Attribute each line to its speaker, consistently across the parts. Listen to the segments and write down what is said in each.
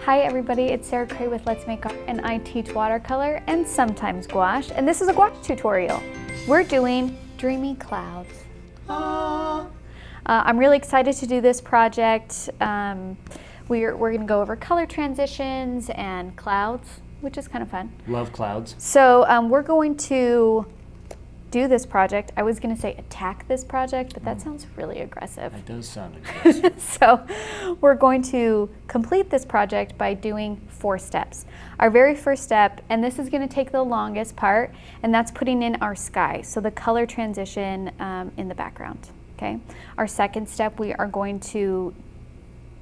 Speaker 1: Hi everybody, it's Sarah Cray with Let's Make Art, and I teach watercolor and sometimes gouache, and this is a gouache tutorial. We're doing Dreamy clouds. I'm really excited to do this project. We're going to go over color transitions and clouds, which is kind of fun. Love clouds. So we're going to do this project. I was going to say attack this project, but that sounds really aggressive. It does sound aggressive. So we're going to complete this project by doing 4 steps. Our very first step, and this is going to take the longest part, and that's putting in our sky, so the color transition in the background. Okay. Our second step, we are going to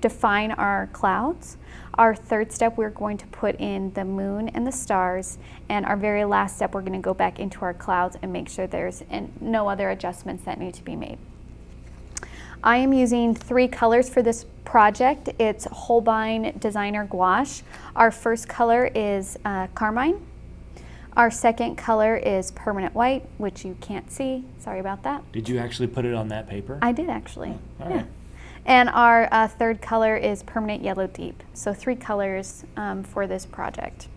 Speaker 1: define our clouds. Our third step, we're going to put in the moon and the stars, and our very last step, we're going to go back into our clouds and make sure there's no other adjustments that need to be made. I am using 3 colors for this project. It's Holbein Designer Gouache. Our first color is Carmine. Our second color is Permanent White, which you can't see. Sorry about that.
Speaker 2: Did you actually put it on that paper?
Speaker 1: I did actually.
Speaker 2: Oh, all right.
Speaker 1: And our third color is Permanent Yellow Deep. So 3 colors for this project.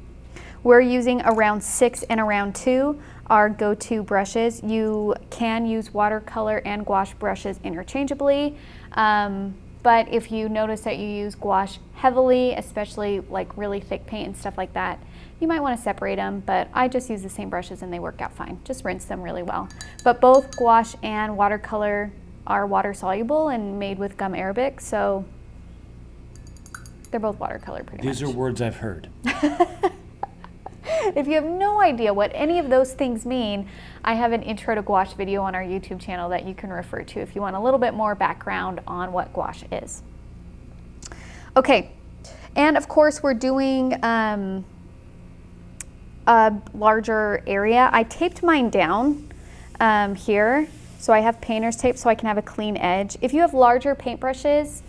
Speaker 1: We're using a round 6 and a round 2, our go-to brushes. You can use watercolor and gouache brushes interchangeably, but if you notice that you use gouache heavily, especially like really thick paint and stuff like that, you might want to separate them, but I just use the same brushes and they work out fine. Just rinse them really well. But both gouache and watercolor are water soluble and made with gum arabic, so they're both watercolor pretty much.
Speaker 2: These are words I've heard.
Speaker 1: If you have no idea what any of those things mean, I have an intro to gouache video on our YouTube channel that you can refer to if you want a little bit more background on what gouache is. Okay, and of course we're doing a larger area. I taped mine down here. So I have painter's tape so I can have a clean edge. If you have larger paintbrushes,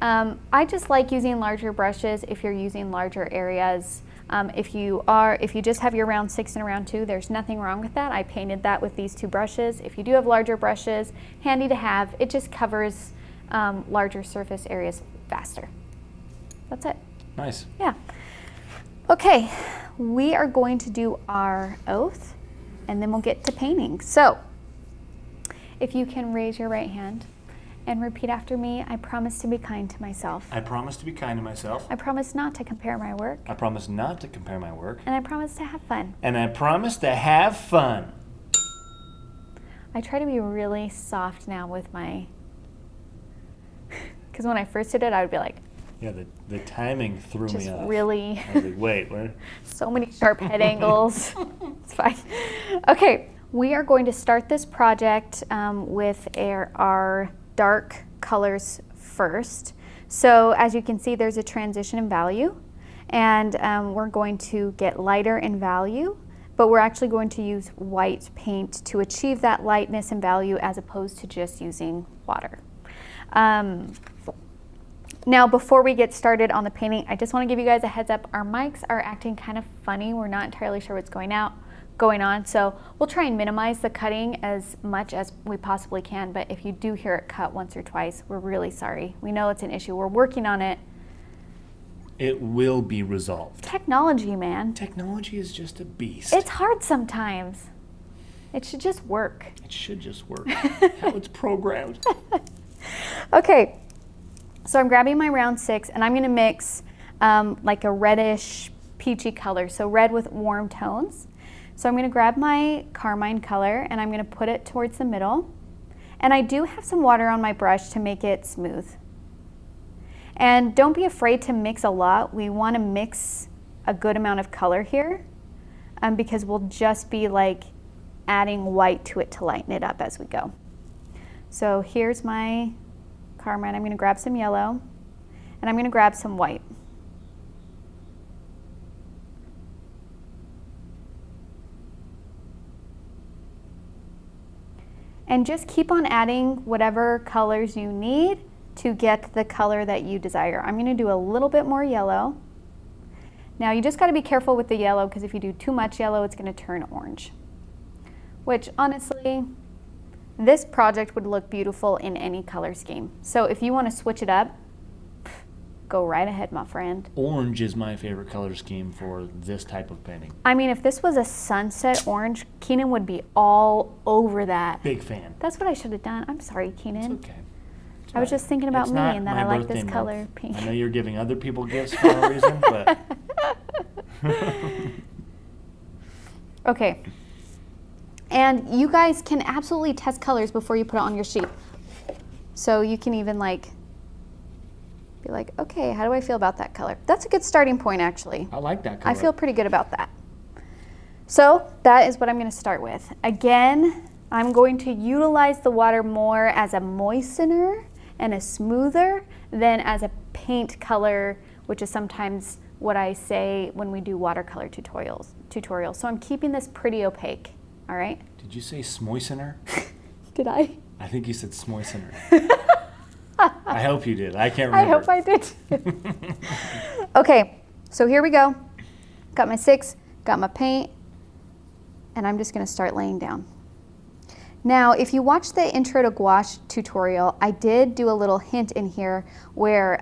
Speaker 1: I just like using larger brushes if you're using larger areas. If you just have your round 6 and a round 2, there's nothing wrong with that. I painted that with these 2 brushes. If you do have larger brushes, handy to have. It just covers larger surface areas faster. That's it. Nice. Yeah. Okay, we are going to do our oath and then we'll get to painting. So, if you can raise your right hand and repeat after me, I promise to be kind to myself.
Speaker 2: I promise to be kind to myself.
Speaker 1: I promise not to compare my work.
Speaker 2: I promise not to compare my work.
Speaker 1: And I promise to have fun.
Speaker 2: And I promise to have fun.
Speaker 1: I try to be really soft now with my, because when I first did it, I would be like,
Speaker 2: yeah, the timing threw me off.
Speaker 1: Really.
Speaker 2: I was like, wait, what?
Speaker 1: So many sharp head angles. It's fine. Okay. We are going to start this project with our dark colors first. So as you can see, there's a transition in value, and we're going to get lighter in value, but we're actually going to use white paint to achieve that lightness and value as opposed to just using water. Now, before we get started on the painting, I just want to give you guys a heads up. Our mics are acting kind of funny. We're not entirely sure what's going on, so we'll try and minimize the cutting as much as we possibly can, but if you do hear it cut once or twice, we're really sorry. We know it's an issue. We're working on it.
Speaker 2: It will be resolved.
Speaker 1: Technology, man.
Speaker 2: Technology is just a beast.
Speaker 1: It's hard sometimes. It should just work.
Speaker 2: It should just work. How it's programmed.
Speaker 1: Okay, so I'm grabbing my round 6 and I'm going to mix like a reddish peachy color, so red with warm tones. So I'm going to grab my Carmine color and I'm going to put it towards the middle. And I do have some water on my brush to make it smooth. And don't be afraid to mix a lot. We want to mix a good amount of color here because we'll just be like adding white to it to lighten it up as we go. So here's my Carmine. I'm going to grab some yellow and I'm going to grab some white. And just keep on adding whatever colors you need to get the color that you desire. I'm going to do a little bit more yellow. Now you just got to be careful with the yellow because if you do too much yellow, it's going to turn orange. Which honestly, this project would look beautiful in any color scheme. So if you want to switch it up, go right ahead, my friend.
Speaker 2: Orange is my favorite color scheme for this type of painting.
Speaker 1: I mean, if this was a sunset orange, Keenan would be all over that.
Speaker 2: Big fan.
Speaker 1: That's what I should have done. I'm sorry, Keenan.
Speaker 2: It's okay. It's
Speaker 1: I was just thinking about
Speaker 2: it's
Speaker 1: me
Speaker 2: not
Speaker 1: and that
Speaker 2: my
Speaker 1: I like
Speaker 2: birthday
Speaker 1: this color
Speaker 2: month.
Speaker 1: pink.
Speaker 2: I know you're giving other people gifts for a reason, but...
Speaker 1: Okay. And you guys can absolutely test colors before you put it on your sheet. So you can even like be like, okay, how do I feel about that color? That's a good starting point, actually.
Speaker 2: I like that color.
Speaker 1: I feel pretty good about that. So that is what I'm going to start with. Again, I'm going to utilize the water more as a moistener and a smoother than as a paint color, which is sometimes what I say when we do watercolor tutorials. So I'm keeping this pretty opaque, all right?
Speaker 2: Did you say smoistener?
Speaker 1: Did I?
Speaker 2: I think you said smoistener. I hope you did. I can't remember.
Speaker 1: I hope I did. Okay, so here we go. Got my 6, got my paint, and I'm just gonna start laying down. Now, if you watch the intro to gouache tutorial, I did do a little hint in here where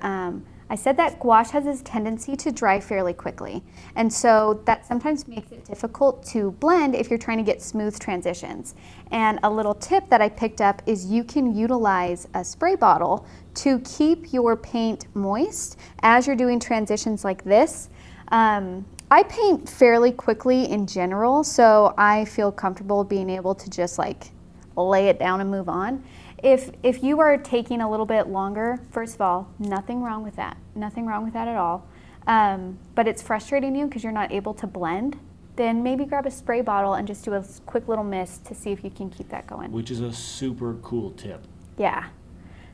Speaker 1: I said that gouache has this tendency to dry fairly quickly. And so that sometimes makes it difficult to blend if you're trying to get smooth transitions. And a little tip that I picked up is you can utilize a spray bottle to keep your paint moist as you're doing transitions like this. I paint fairly quickly in general, so I feel comfortable being able to just like lay it down and move on. If you are taking a little bit longer, first of all, nothing wrong with that. Nothing wrong with that at all. But it's frustrating you because you're not able to blend, then maybe grab a spray bottle and just do a quick little mist to see if you can keep that going.
Speaker 2: Which is a super cool tip.
Speaker 1: Yeah.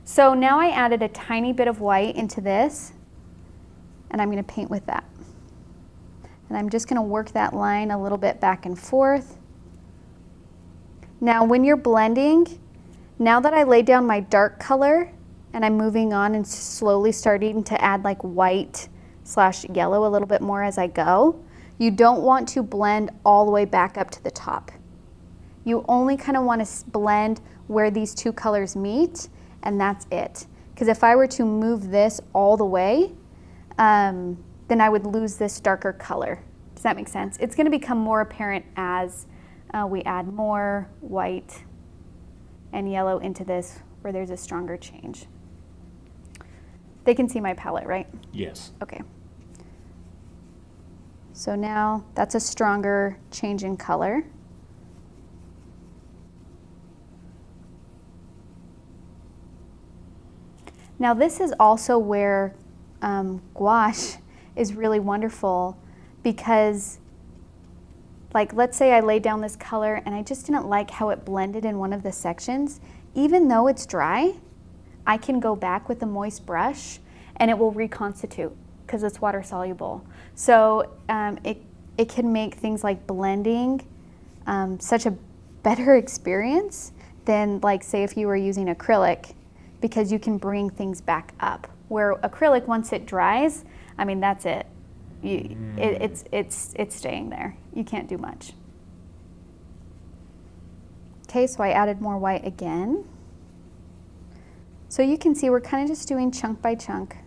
Speaker 1: So now I added a tiny bit of white into this, and I'm going to paint with that. And I'm just going to work that line a little bit back and forth. Now when you're blending, now that I laid down my dark color and I'm moving on and slowly starting to add like white / yellow a little bit more as I go, you don't want to blend all the way back up to the top. You only kind of want to blend where these two colors meet, and that's it. Because if I were to move this all the way, then I would lose this darker color. Does that make sense? It's going to become more apparent as we add more white and yellow into this where there's a stronger change. They can see my palette, right?
Speaker 2: Yes.
Speaker 1: Okay. So now that's a stronger change in color. Now this is also where gouache is really wonderful, because like let's say I laid down this color and I just didn't like how it blended in one of the sections. Even though it's dry, I can go back with a moist brush and it will reconstitute because it's water soluble. So it can make things like blending such a better experience than like say if you were using acrylic, because you can bring things back up. Where acrylic, once it dries, I mean that's it. It's staying there. You can't do much. Okay, so I added more white again. So you can see we're kind of just doing chunk by chunk.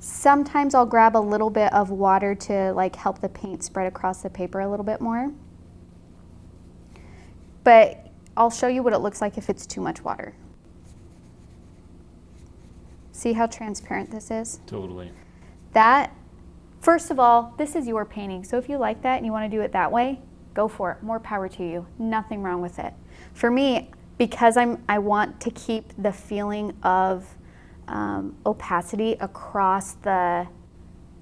Speaker 1: Sometimes I'll grab a little bit of water to like help the paint spread across the paper a little bit more. But I'll show you what it looks like if it's too much water. See how transparent this is?
Speaker 2: Totally.
Speaker 1: That, first of all, this is your painting. So if you like that and you want to do it that way, go for it. More power to you. Nothing wrong with it. For me, because I want to keep the feeling of opacity across the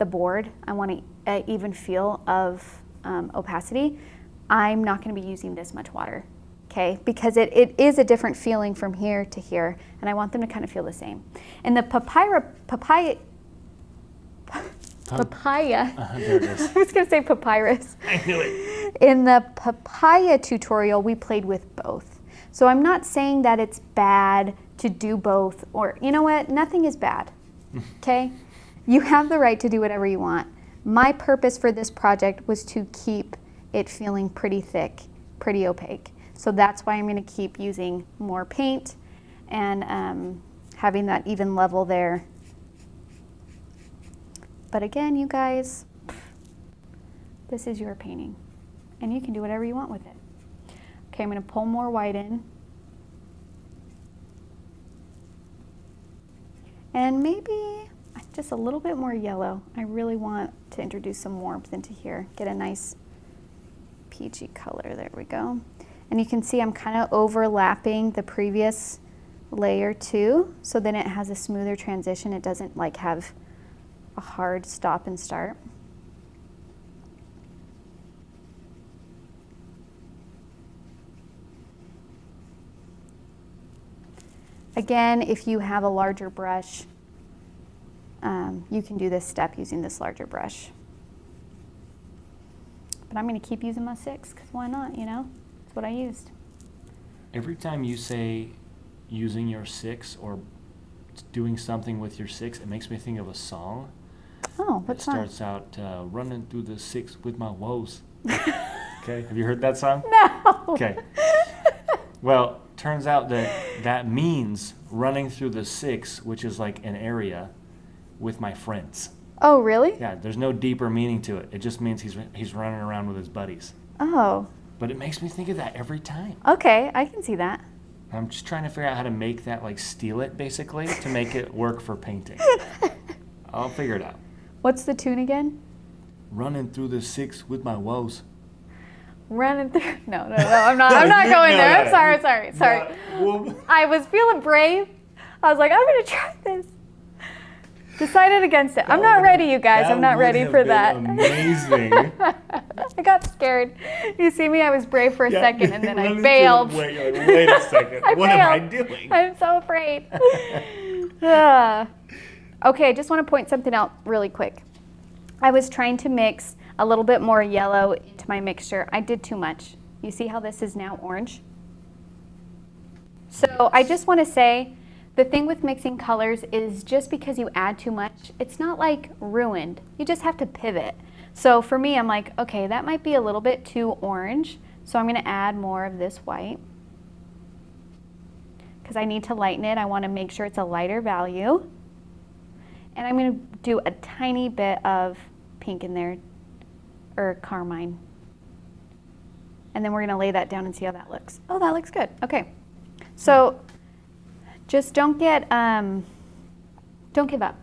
Speaker 1: board. I want an even feel of opacity. I'm not going to be using this much water. Okay, because it is a different feeling from here to here, and I want them to kind of feel the same. And the papaya.
Speaker 2: There it is.
Speaker 1: I was going to say papyrus.
Speaker 2: I knew it.
Speaker 1: In the papaya tutorial, we played with both. So I'm not saying that it's bad to do both, or you know what, nothing is bad, okay? You have the right to do whatever you want. My purpose for this project was to keep it feeling pretty thick, pretty opaque. So that's why I'm going to keep using more paint and having that even level there. But again, you guys, this is your painting, and you can do whatever you want with it. Okay, I'm going to pull more white in. And maybe just a little bit more yellow. I really want to introduce some warmth into here. Get a nice peachy color. There we go. And you can see I'm kind of overlapping the previous layer too, so then it has a smoother transition. It doesn't like have a hard stop and start. Again, if you have a larger brush, you can do this step using this larger brush. But I'm going to keep using my 6 because why not, you know? That's what I used.
Speaker 2: Every time you say using your 6 or doing something with your 6, it makes me think of a song.
Speaker 1: Oh, what song?
Speaker 2: It starts out, running through the 6 with my woes. Okay, have you heard that song?
Speaker 1: No.
Speaker 2: Okay. Well, turns out that means running through the 6, which is like an area, with my friends.
Speaker 1: Oh, really?
Speaker 2: Yeah, there's no deeper meaning to it. It just means he's running around with his buddies.
Speaker 1: Oh.
Speaker 2: But it makes me think of that every time.
Speaker 1: Okay, I can see that.
Speaker 2: I'm just trying to figure out how to make that, like, steal it, basically, to make it work for painting. I'll figure it out.
Speaker 1: What's the tune again?
Speaker 2: Running through the 6 with my woes.
Speaker 1: Running through. No, I'm not. I'm not going there. I'm sorry.
Speaker 2: Well,
Speaker 1: I was feeling brave. I was like, I'm going to try this. Decided against it. I'm not ready, you guys. I'm not ready for that.
Speaker 2: Amazing.
Speaker 1: I got scared. You see me? I was brave for a second, and then I bailed.
Speaker 2: Wait a second. What am I doing?
Speaker 1: I'm so afraid. Okay, I just want to point something out really quick. I was trying to mix a little bit more yellow into my mixture. I did too much. You see how this is now orange? So I just want to say, the thing with mixing colors is just because you add too much, it's not like ruined. You just have to pivot. So for me, I'm like, okay, that might be a little bit too orange, so I'm going to add more of this white. Because I need to lighten it. I want to make sure it's a lighter value. And I'm going to do a tiny bit of pink in there, or carmine. And then we're going to lay that down and see how that looks. Oh, that looks good. Okay. So just don't give up.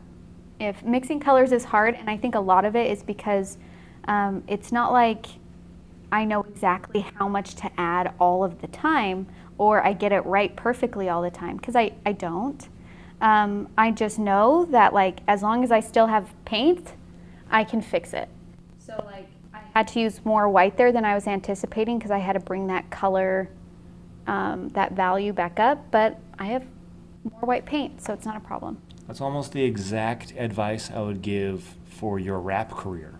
Speaker 1: If mixing colors is hard, and I think a lot of it is because it's not like I know exactly how much to add all of the time, or I get it right perfectly all the time, because I don't. I just know that, like, as long as I still have paint, I can fix it. So like I had to use more white there than I was anticipating because I had to bring that color, that value back up, but I have more white paint, so it's not a problem.
Speaker 2: That's almost the exact advice I would give for your rap career.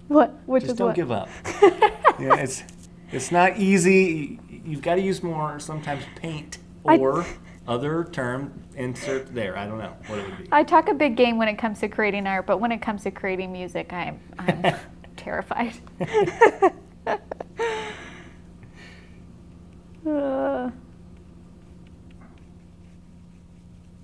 Speaker 1: What? Which
Speaker 2: Just
Speaker 1: is
Speaker 2: don't
Speaker 1: what?
Speaker 2: give up. Yeah, it's not easy. You've got to use more sometimes paint or other term, insert there. I don't know what it would be.
Speaker 1: I talk a big game when it comes to creating art, but when it comes to creating music, I'm terrified.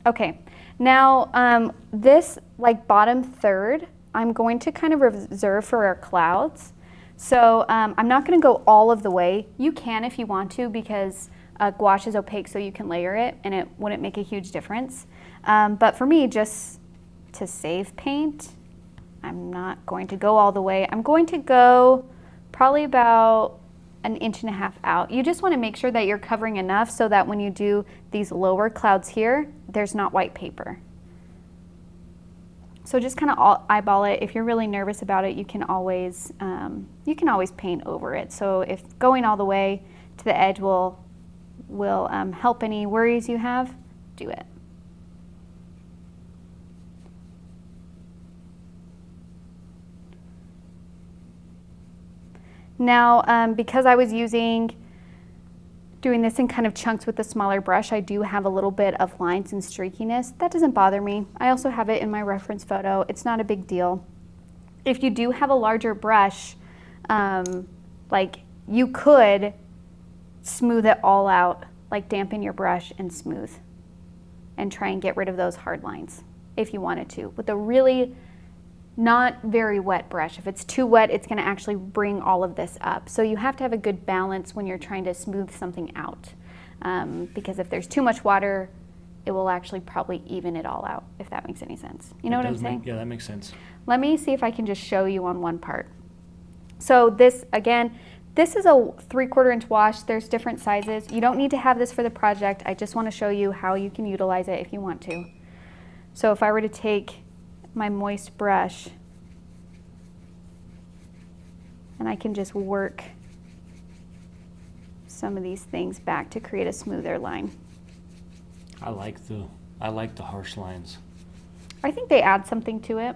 Speaker 1: Okay, now this like bottom third, I'm going to kind of reserve for our clouds. So I'm not going to go all of the way. You can if you want to, because gouache is opaque, so you can layer it and it wouldn't make a huge difference. But for me, just to save paint, I'm not going to go all the way. I'm going to go probably about 1.5 inches out. You just want to make sure that you're covering enough so that when you do these lower clouds here, there's not white paper. So just kind of eyeball it. If you're really nervous about it, you can always paint over it. So if going all the way to the edge will help any worries you have, do it. Now, because I was doing this in kind of chunks with the smaller brush, I do have a little bit of lines and streakiness. That doesn't bother me. I also have it in my reference photo. It's not a big deal. If you do have a larger brush, like you could smooth it all out, like dampen your brush and smooth. and try and get rid of those hard lines if you wanted to. With a really not very wet brush. If it's too wet, it's gonna actually bring all of this up. So you have to have a good balance when you're trying to smooth something out. Because if there's too much water, it will actually probably even it all out, if that makes any sense. You know what I'm saying?
Speaker 2: Yeah, that makes sense.
Speaker 1: Let me see if I can just show you on one part. So this, again, this is a 3/4 inch wash. There's different sizes. You don't need to have this for the project. I just want to show you how you can utilize it if you want to. So if I were to take my moist brush and I can just work some of these things back to create a smoother line.
Speaker 2: I like the harsh lines.
Speaker 1: I think they add something to it.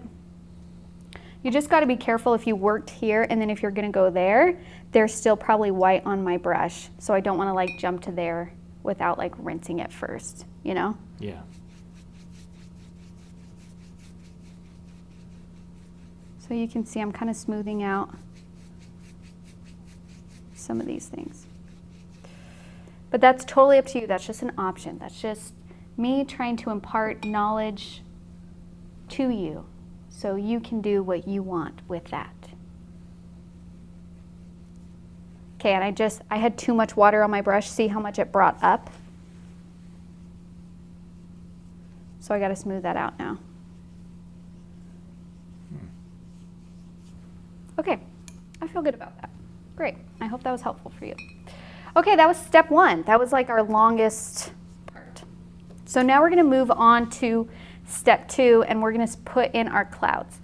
Speaker 1: You just got to be careful if you worked here and then if you're going to go there, there's still probably white on my brush. So I don't want to like jump to there without like rinsing it first, you know?
Speaker 2: Yeah.
Speaker 1: So you can see I'm kind of smoothing out some of these things. But that's totally up to you. That's just an option. That's just me trying to impart knowledge to you so you can do what you want with that. Okay, and I had too much water on my brush. See how much it brought up? So I got to smooth that out now. Okay, I feel good about that. Great, I hope that was helpful for you. Okay, that was step 1. That was like our longest part. So now we're gonna move on to step 2 and we're gonna put in our clouds.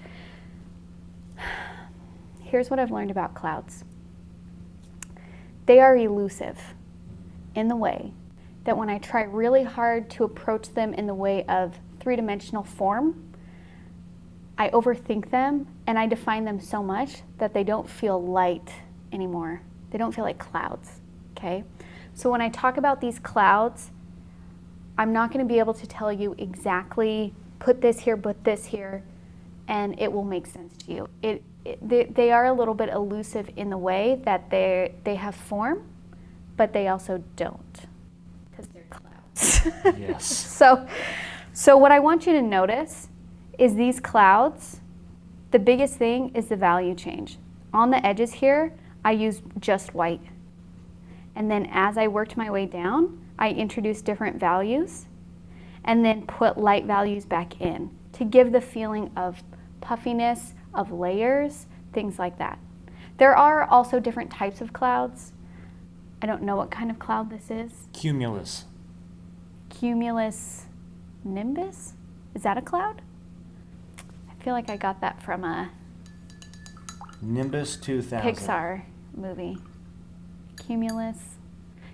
Speaker 1: Here's what I've learned about clouds. They are elusive in the way that when I try really hard to approach them in the way of 3-dimensional form, I overthink them and I define them so much that they don't feel light anymore. They don't feel like clouds, okay? So when I talk about these clouds, I'm not gonna be able to tell you exactly, put this here, put this here, and it will make sense to you. They are a little bit elusive in the way that they have form, but they also don't, because they're clouds.
Speaker 2: Yes.
Speaker 1: So what I want you to notice is these clouds, the biggest thing is the value change. On the edges here, I used just white. And then as I worked my way down, I introduced different values and then put light values back in to give the feeling of puffiness, of layers, things like that. There are also different types of clouds. I don't know what kind of cloud this is.
Speaker 2: Cumulus.
Speaker 1: Cumulus nimbus? Is that a cloud? I feel like I got that from a
Speaker 2: Nimbus 2000.
Speaker 1: Pixar movie. Cumulus.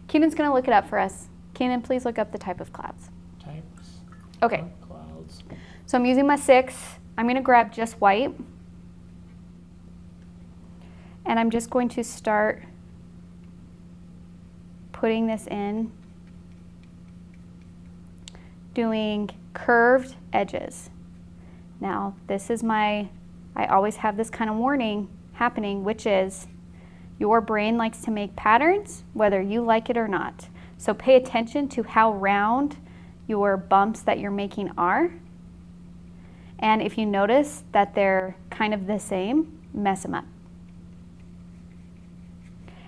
Speaker 1: Keenan's gonna look it up for us. Keenan, please look up the type of clouds.
Speaker 2: Types.
Speaker 1: Okay.
Speaker 2: Clouds.
Speaker 1: So I'm using my 6. I'm gonna grab just white. And I'm just going to start putting this in, doing curved edges. Now, this is I always have this kind of warning happening, which is your brain likes to make patterns, whether you like it or not. So pay attention to how round your bumps that you're making are. And if you notice that they're kind of the same, mess them up.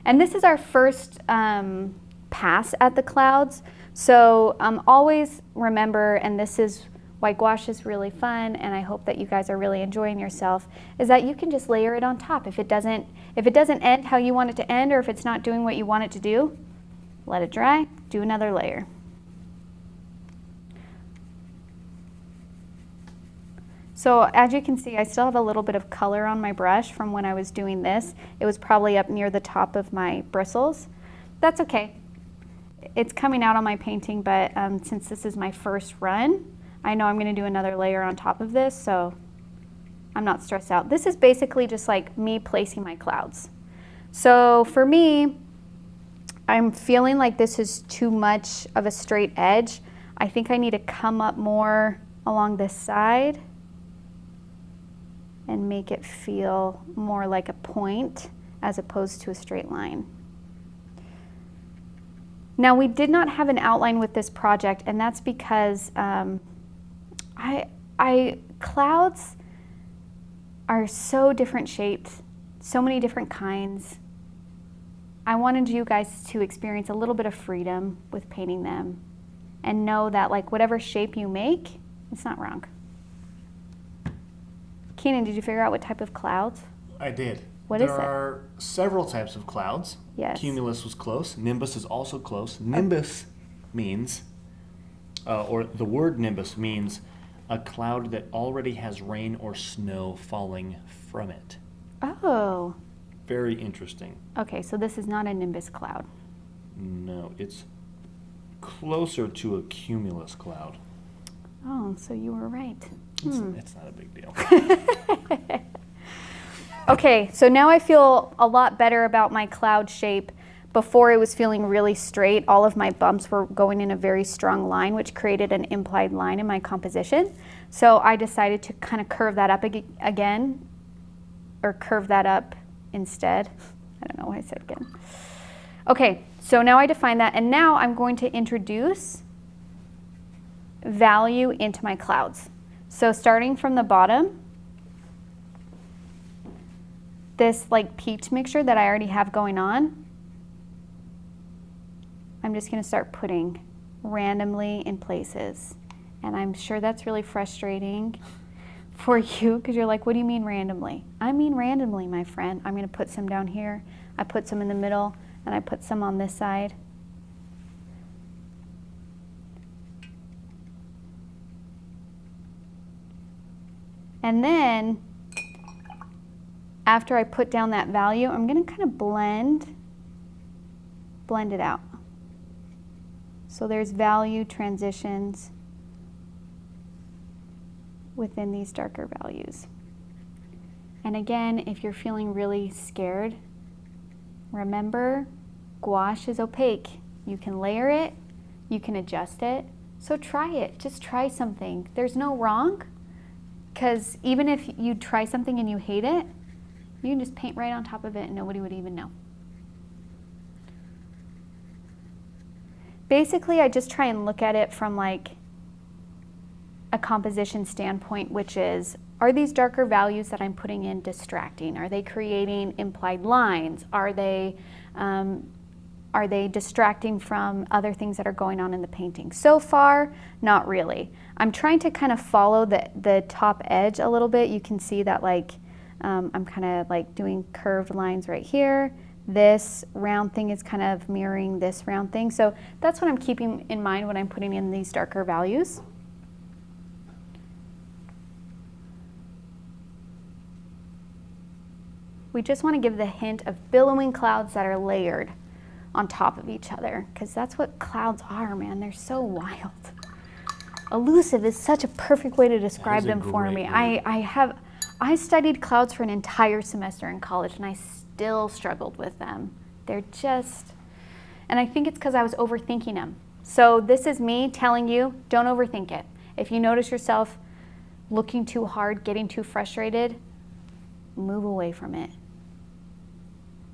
Speaker 1: And this is our first pass at the clouds. So always remember, and this is why gouache is really fun, and I hope that you guys are really enjoying yourself, is that you can just layer it on top. If it doesn't end how you want it to end, or if it's not doing what you want it to do, let it dry, do another layer. So as you can see, I still have a little bit of color on my brush from when I was doing this. It was probably up near the top of my bristles. That's okay. It's coming out on my painting, but since this is my first run, I know I'm gonna do another layer on top of this, so I'm not stressed out. This is basically just like me placing my clouds. So for me, I'm feeling like this is too much of a straight edge. I think I need to come up more along this side and make it feel more like a point as opposed to a straight line. Now we did not have an outline with this project, and that's because clouds are so different shaped, so many different kinds. I wanted you guys to experience a little bit of freedom with painting them and know that like whatever shape you make, it's not wrong. Keenan, did you figure out what type of clouds?
Speaker 2: I did.
Speaker 1: What is it?
Speaker 2: There are several types of clouds.
Speaker 1: Yes.
Speaker 2: Cumulus was close. Nimbus is also close. Nimbus means, or the word nimbus means a cloud that already has rain or snow falling from it.
Speaker 1: Oh.
Speaker 2: Very interesting.
Speaker 1: Okay, so this is not a nimbus cloud.
Speaker 2: No, it's closer to a cumulus cloud.
Speaker 1: Oh, so you were right.
Speaker 2: It's not a big deal.
Speaker 1: Okay, so now I feel a lot better about my cloud shape. Before it was feeling really straight. All of my bumps were going in a very strong line, which created an implied line in my composition. So I decided to kind of curve that up again, or curve that up instead. I don't know why I said again. Okay, so now I define that, and now I'm going to introduce value into my clouds. So starting from the bottom, this like peach mixture that I already have going on, I'm just going to start putting randomly in places. And I'm sure that's really frustrating for you because you're like, what do you mean randomly? I mean randomly, my friend. I'm going to put some down here. I put some in the middle, and I put some on this side. And then after I put down that value, I'm going to kind of blend it out. So there's value transitions within these darker values. And again, if you're feeling really scared, remember, gouache is opaque. You can layer it, you can adjust it. So try it, just try something. There's no wrong, because even if you try something and you hate it, you can just paint right on top of it and nobody would even know. Basically, I just try and look at it from like a composition standpoint, which is, are these darker values that I'm putting in distracting? Are they creating implied lines? Are they distracting from other things that are going on in the painting? So far, not really. I'm trying to kind of follow the top edge a little bit. You can see that like I'm kind of like doing curved lines right here. This round thing is kind of mirroring this round thing. So that's what I'm keeping in mind when I'm putting in these darker values. We just want to give the hint of billowing clouds that are layered on top of each other, because that's what clouds are, man. They're so wild. Elusive is such a perfect way to describe them for me. I studied clouds for an entire semester in college, and I still struggled with them. They're just, and I think it's because I was overthinking them. So this is me telling you, don't overthink it. If you notice yourself looking too hard, getting too frustrated, move away from it,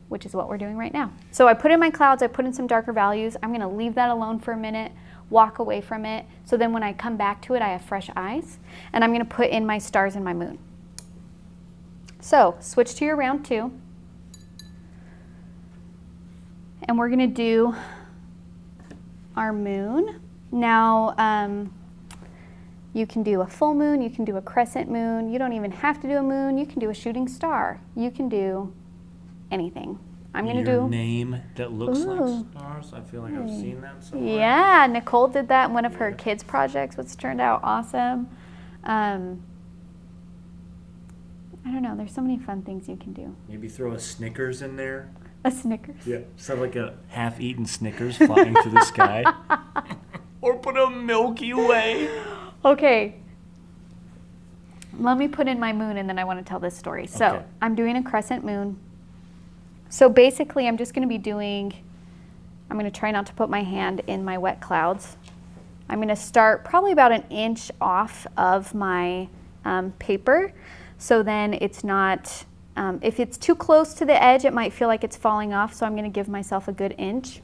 Speaker 1: which is what we're doing right now. So I put in my clouds, I put in some darker values. I'm gonna leave that alone for a minute, walk away from it, so then when I come back to it, I have fresh eyes, and I'm gonna put in my stars and my moon. So switch to your round 2, and we're gonna do our moon. Now, you can do a full moon, you can do a crescent moon, you don't even have to do a moon, you can do a shooting star, you can do anything. I'm gonna do
Speaker 2: name that looks like stars. I feel like I've seen that somewhere.
Speaker 1: Yeah, Nicole did that in one of her kids' projects, which turned out awesome. I don't know, there's so many fun things you can do.
Speaker 2: Maybe throw a Snickers in there.
Speaker 1: A Snickers?
Speaker 2: Yeah. So like a half-eaten Snickers flying through the sky. Or put a Milky Way.
Speaker 1: Okay. Let me put in my moon and then I want to tell this story. So
Speaker 2: okay.
Speaker 1: I'm doing a crescent moon. So basically I'm just going to be doing, I'm going to try not to put my hand in my wet clouds. I'm going to start probably about an inch off of my paper. So then it's not, if it's too close to the edge, it might feel like it's falling off. So I'm going to give myself a good inch.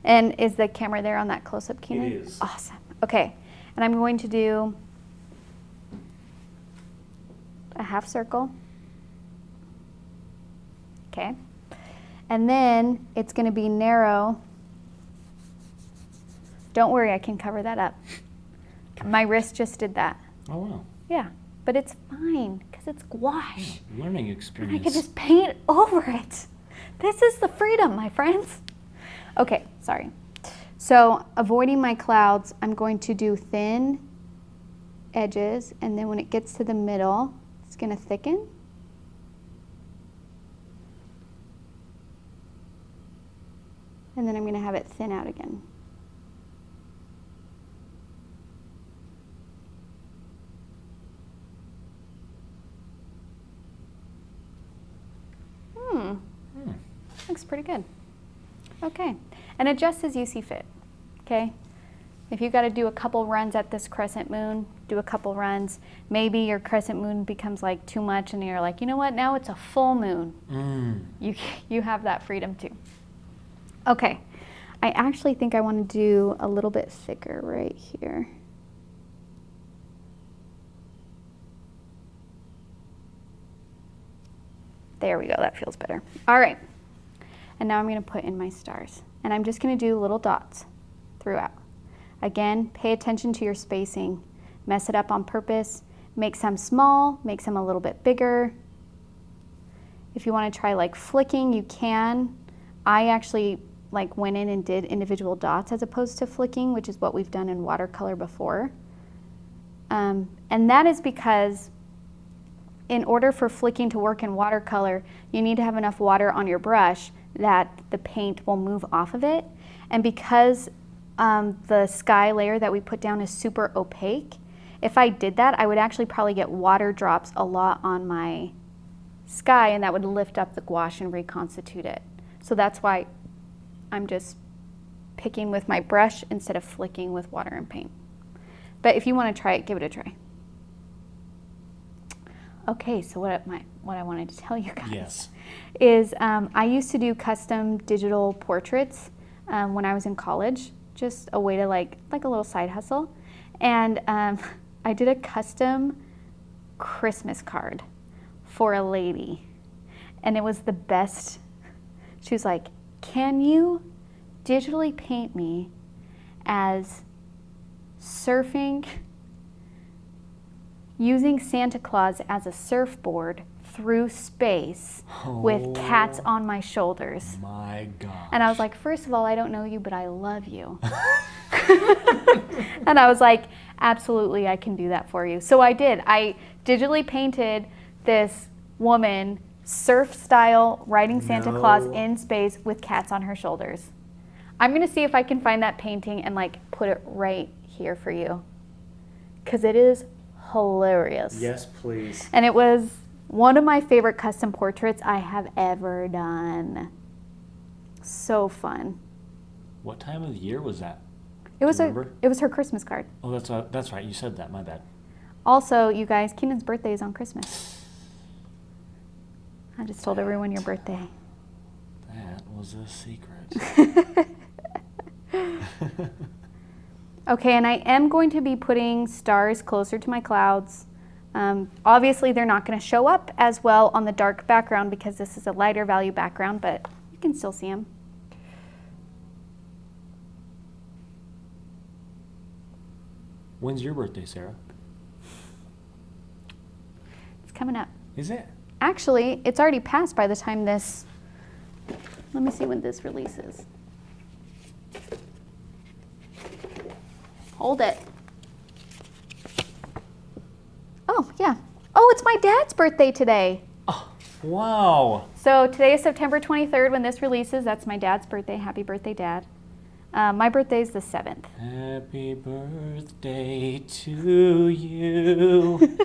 Speaker 1: And is the camera there on that close-up, Keenan?
Speaker 2: It is.
Speaker 1: Awesome. Okay. And I'm going to do a half circle. Okay. And then it's going to be narrow. Don't worry, I can cover that up. My wrist just did that.
Speaker 2: Oh, wow.
Speaker 1: Yeah, but it's fine because it's gouache.
Speaker 2: Yeah, learning experience.
Speaker 1: I can just paint over it. This is the freedom, my friends. Okay, sorry. So avoiding my clouds, I'm going to do thin edges, and then when it gets to the middle, it's going to thicken. And then I'm going to have it thin out again. Looks pretty good. Okay, and adjust as you see fit, okay? If you got to do a couple runs at this crescent moon, do a couple runs. Maybe your crescent moon becomes like too much and you're like, you know what, now it's a full moon. You have that freedom too. Okay, I actually think I want to do a little bit thicker right here. There we go, that feels better. All right, and now I'm going to put in my stars. And I'm just going to do little dots throughout. Again, pay attention to your spacing. Mess it up on purpose. Make some small, make some a little bit bigger. If you want to try like flicking, you can. I actually like went in and did individual dots as opposed to flicking, which is what we've done in watercolor before. And that is because in order for flicking to work in watercolor, you need to have enough water on your brush that the paint will move off of it. And because the sky layer that we put down is super opaque, if I did that, I would actually probably get water drops a lot on my sky, and that would lift up the gouache and reconstitute it. So that's why I'm just picking with my brush instead of flicking with water and paint. But if you want to try it, give it a try. Okay, so what I wanted to tell you guys is I used to do custom digital portraits when I was in college, just a way to like a little side hustle. And I did a custom Christmas card for a lady, and it was the best. She was like, "Can you digitally paint me as surfing, using Santa Claus as a surfboard through space with cats on my shoulders?"
Speaker 2: My God.
Speaker 1: And I was like, first of all, I don't know you, but I love you. And I was like, absolutely, I can do that for you. So I did. I digitally painted this woman surf style riding Santa Claus in space with cats on her shoulders. I'm going to see if I can find that painting and like put it right here for you, because it is hilarious.
Speaker 2: Yes, please.
Speaker 1: And it was one of my favorite custom portraits I have ever done. So fun.
Speaker 2: What time of the year was that?
Speaker 1: It was her Christmas card.
Speaker 2: Oh, that's right. You said that. My bad.
Speaker 1: Also, you guys, Keenan's birthday is on Christmas. I just told everyone your birthday.
Speaker 2: That was a secret.
Speaker 1: Okay, and I am going to be putting stars closer to my clouds. Obviously, they're not going to show up as well on the dark background because this is a lighter value background, but you can still see them.
Speaker 2: When's your birthday, Sarah?
Speaker 1: It's coming up.
Speaker 2: Is it?
Speaker 1: Actually, it's already passed by the time this, let me see when this releases. Hold it. Oh, yeah. Oh, it's my dad's birthday today.
Speaker 2: Oh, wow.
Speaker 1: So today is September 23rd when this releases. That's my dad's birthday. Happy birthday, Dad. My birthday is the 7th.
Speaker 2: Happy birthday to you.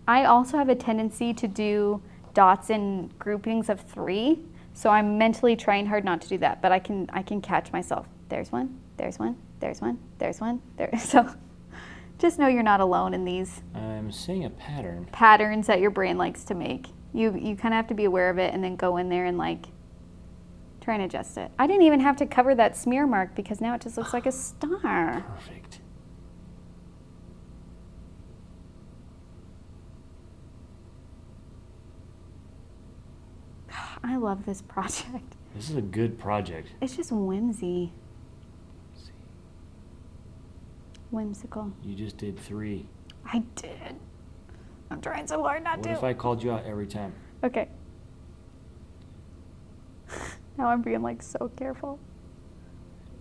Speaker 1: I also have a tendency to do dots in groupings of 3, so I'm mentally trying hard not to do that, but I can catch myself. There's one, there's one, there's one, there's one, there. So just know you're not alone in these
Speaker 2: I'm seeing a pattern.
Speaker 1: patterns that your brain likes to make. You kind of have to be aware of it and then go in there and like try and adjust it. I didn't even have to cover that smear mark because now it just looks like a star.
Speaker 2: Perfect.
Speaker 1: I love this project.
Speaker 2: This is a good project.
Speaker 1: It's just whimsy. Whimsical.
Speaker 2: You just did 3.
Speaker 1: I did. I'm trying so hard not to.
Speaker 2: What if I called you out every time?
Speaker 1: Okay. Now I'm being like so careful.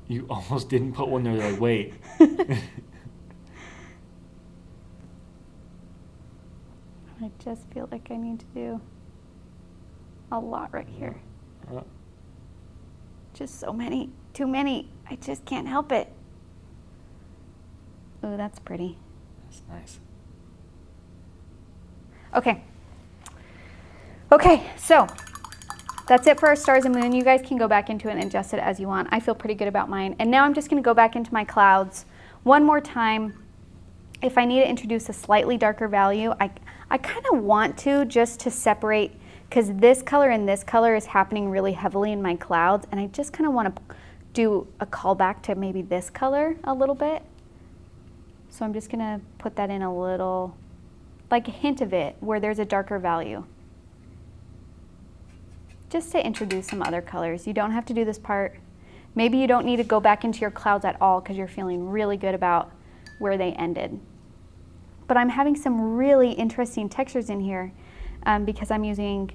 Speaker 2: You almost didn't put one there, like, wait.
Speaker 1: I just feel like I need to do a lot right here. Just so many, too many. I just can't help it. Oh, that's pretty.
Speaker 2: That's nice.
Speaker 1: Okay. Okay, so that's it for our stars and moon. You guys can go back into it and adjust it as you want. I feel pretty good about mine. And now I'm just gonna go back into my clouds one more time. If I need to introduce a slightly darker value, I kind of want to just to separate, because this color and this color is happening really heavily in my clouds, and I just kind of want to do a callback to maybe this color a little bit. So I'm just gonna put that in a little, like a hint of it, where there's a darker value. Just to introduce some other colors. You don't have to do this part. Maybe you don't need to go back into your clouds at all because you're feeling really good about where they ended. But I'm having some really interesting textures in here because I'm using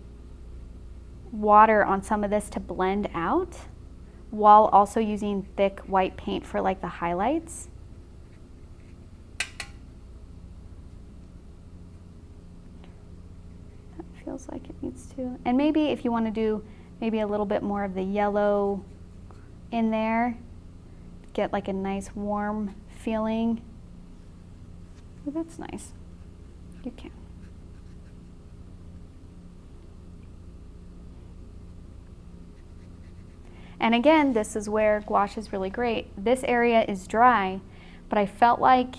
Speaker 1: water on some of this to blend out while also using thick white paint for like the highlights. That feels like it needs to. And maybe if you want to do maybe a little bit more of the yellow in there, get like a nice warm feeling. Oh, that's nice. You can. And again, this is where gouache is really great. This area is dry, but I felt like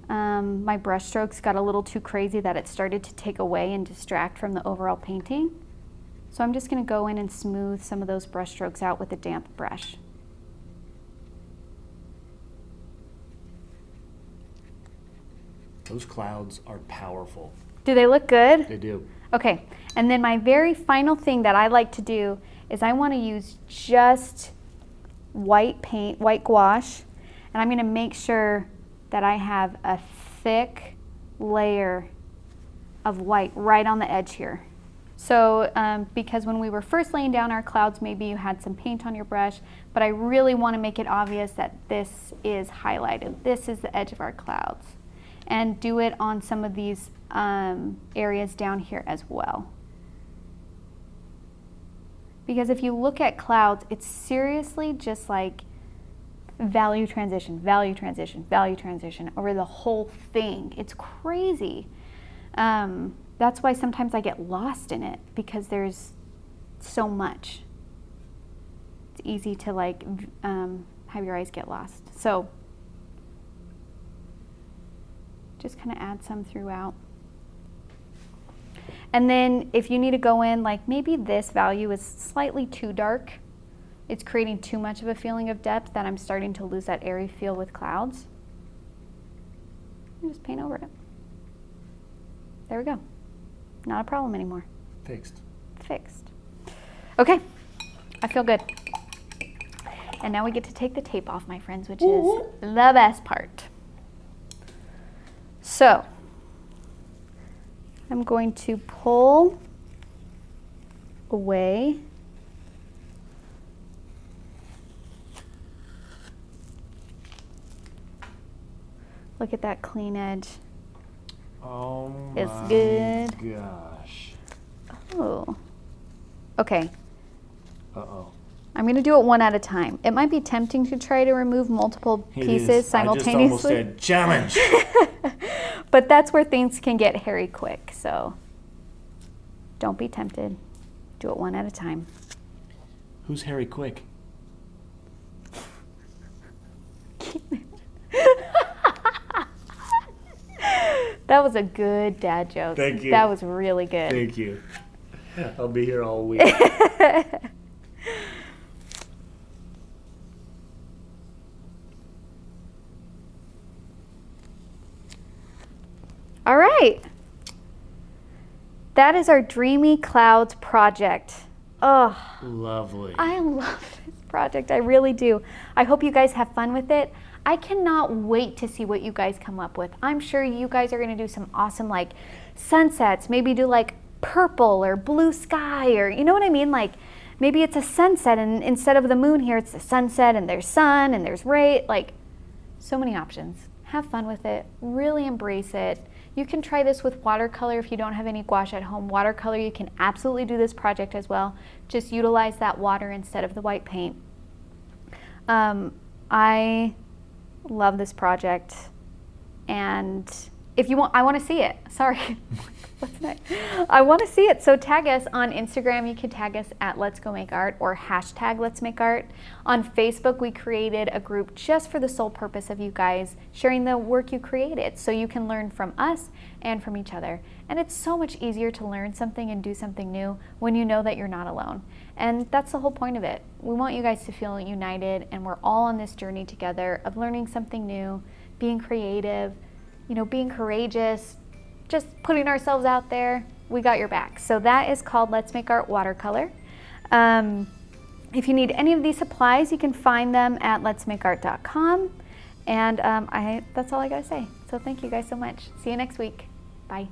Speaker 1: my brush strokes got a little too crazy that it started to take away and distract from the overall painting. So I'm just going to go in and smooth some of those brush strokes out with a damp brush.
Speaker 2: Those clouds are powerful.
Speaker 1: Do they look good?
Speaker 2: They do.
Speaker 1: Okay, and then my very final thing that I like to do is I want to use just white paint, white gouache, and I'm going to make sure that I have a thick layer of white right on the edge here. So because when we were first laying down our clouds, maybe you had some paint on your brush, but I really want to make it obvious that this is highlighted. This is the edge of our clouds. And do it on some of these areas down here as well. Because if you look at clouds, it's seriously just like value transition, value transition, value transition over the whole thing. It's crazy. That's why sometimes I get lost in it, because there's so much. It's easy to like have your eyes get lost. So just kind of add some throughout. And then if you need to go in, like maybe this value is slightly too dark. It's creating too much of a feeling of depth that I'm starting to lose that airy feel with clouds. And just paint over it. There we go. Not a problem anymore.
Speaker 2: Fixed.
Speaker 1: Fixed. Okay, I feel good. And now we get to take the tape off, my friends, which is the best part. So, I'm going to pull away look at that clean edge.
Speaker 2: Oh
Speaker 1: it's
Speaker 2: my
Speaker 1: good.
Speaker 2: Gosh.
Speaker 1: Oh. Okay.
Speaker 2: Uh-oh.
Speaker 1: I'm going to do it one at a time. It might be tempting to try to remove multiple pieces simultaneously.
Speaker 2: I just almost said challenge.
Speaker 1: But that's where things can get hairy quick, so don't be tempted. Do it one at a time.
Speaker 2: Who's Harry Quick?
Speaker 1: That was a good dad joke.
Speaker 2: Thank you.
Speaker 1: That was really good.
Speaker 2: Thank you. I'll be here all week.
Speaker 1: All right. That is our Dreamy Clouds project. Oh,
Speaker 2: lovely.
Speaker 1: I love this project. I really do. I hope you guys have fun with it. I cannot wait to see what you guys come up with. I'm sure you guys are going to do some awesome like sunsets, maybe do like purple or blue sky, or you know what I mean? Like maybe it's a sunset and instead of the moon here, it's the sunset and there's sun and there's ray. Like so many options. Have fun with it. Really embrace it. You can try this with watercolor if you don't have any gouache at home. Watercolor, you can absolutely do this project as well. Just utilize that water instead of the white paint. I love this project, and if you want, I want to see it. Sorry, what's next? I want to see it. So tag us on Instagram. You can tag us at Let's Go Make Art or hashtag Let's Make Art. On Facebook, we created a group just for the sole purpose of you guys sharing the work you created, so you can learn from us and from each other. And it's so much easier to learn something and do something new when you know that you're not alone. And that's the whole point of it. We want you guys to feel united, and we're all on this journey together of learning something new, being creative, you know, being courageous, just putting ourselves out there. We got your back. So that is called Let's Make Art Watercolor. If you need any of these supplies, you can find them at letsmakeart.com. And that's all I gotta say. So thank you guys so much. See you next week. Bye.